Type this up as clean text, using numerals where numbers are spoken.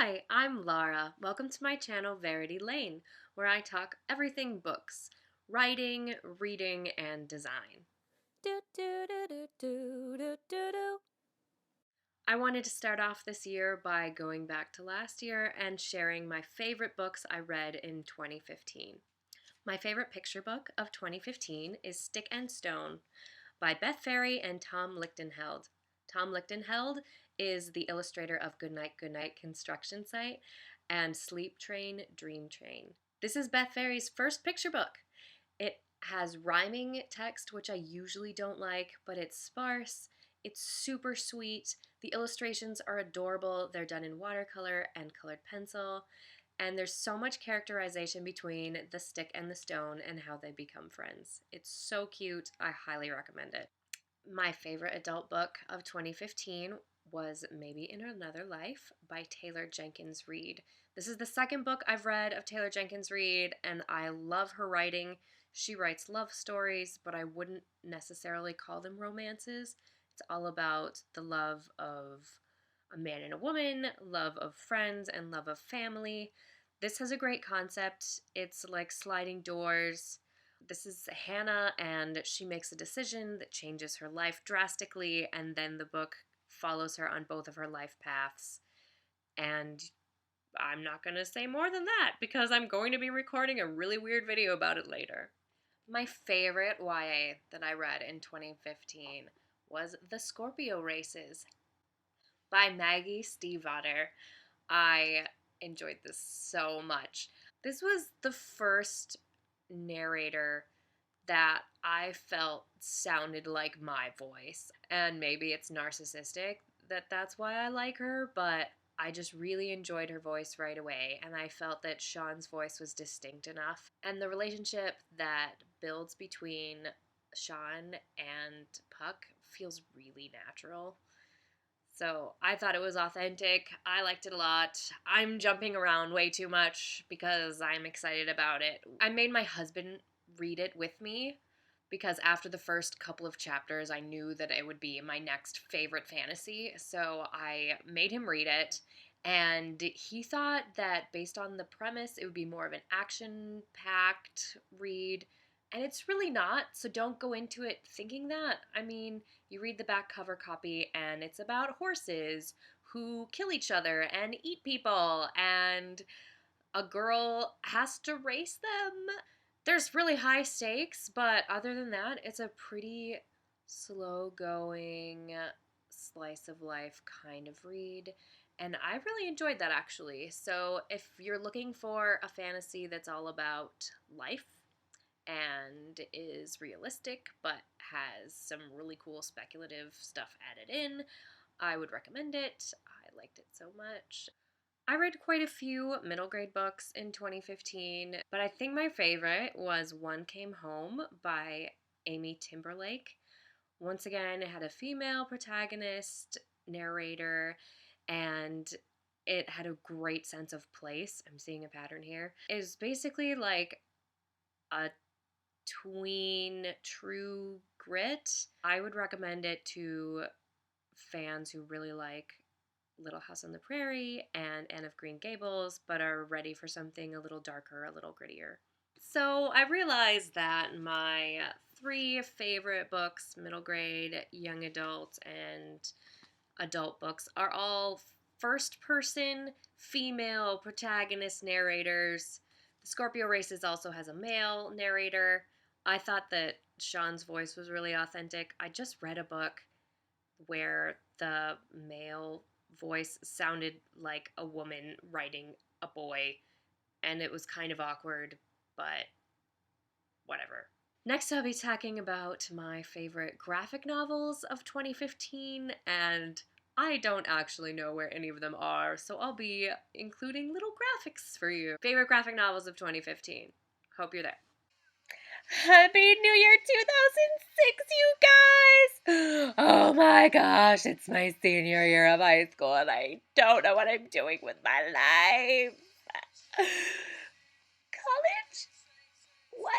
Hi, I'm Lara. Welcome to my channel, Verity Lane, where I talk everything books, writing, reading, and design. Do do do do do do do do. I wanted to start off this year by going back to last year and sharing my favorite books I read in 2015. My favorite picture book of 2015 is Stick and Stone by Beth Ferry and Tom Lichtenheld. Tom Lichtenheld is the illustrator of Goodnight construction site and Sleep Train, Dream Train. This is Beth Ferry's first picture book. It has rhyming text, which I usually don't like, but it's sparse. It's super sweet. The illustrations are adorable. They're done in watercolor and colored pencil. And there's so much characterization between the stick and the stone and how they become friends. It's so cute. I highly recommend it. My favorite adult book of 2015 was Maybe in Another Life by Taylor Jenkins Reid. This is the second book I've read of Taylor Jenkins Reid, and I love her writing. She writes love stories, but I wouldn't necessarily call them romances. It's all about the love of a man and a woman, love of friends, and love of family. This has a great concept. It's like sliding doors. This is Hannah, and she makes a decision that changes her life drastically, and then the book follows her on both of her life paths. And I'm not going to say more than that because I'm going to be recording a really weird video about it later. My favorite YA that I read in 2015 was The Scorpio Races by Maggie Stiefvater. I enjoyed this so much. This was the first narrator that I felt sounded like my voice. And maybe it's narcissistic that's why I like her, but I just really enjoyed her voice right away, and I felt that Sean's voice was distinct enough. And the relationship that builds between Sean and Puck feels really natural. So I thought it was authentic. I liked it a lot. I'm jumping around way too much because I'm excited about it. I made my husband read it with me because after the first couple of chapters, I knew that it would be my next favorite fantasy. So I made him read it. And he thought that based on the premise, it would be more of an action packed read. And it's really not. So don't go into it thinking that. I mean, you read the back cover copy, and it's about horses who kill each other and eat people, and a girl has to race them. There's really high stakes, but other than that, it's a pretty slow going, slice of life kind of read. And I really enjoyed that actually. So if you're looking for a fantasy that's all about life and is realistic but has some really cool speculative stuff added in, I would recommend it. I liked it so much. I read quite a few middle grade books in 2015, but I think my favorite was One Came Home by Amy Timberlake. Once again, it had a female protagonist, narrator, and it had a great sense of place. I'm seeing a pattern here. It was basically like a tween True Grit. I would recommend it to fans who really like Little House on the Prairie and Anne of Green Gables, but are ready for something a little darker, a little grittier. So I realized that my three favorite books, middle grade, young adult, and adult books, are all first person female protagonist narrators. The Scorpio Races also has a male narrator. I thought that Sean's voice was really authentic. I just read a book where the male voice sounded like a woman writing a boy, and it was kind of awkward, but whatever. Next, I'll be talking about my favorite graphic novels of 2015, and I don't actually know where any of them are, so I'll be including little graphics for you. Favorite graphic novels of 2015. Hope you're there. Happy New Year 2006, you guys! Oh my gosh, it's my senior year of high school and I don't know what I'm doing with my life. College? What?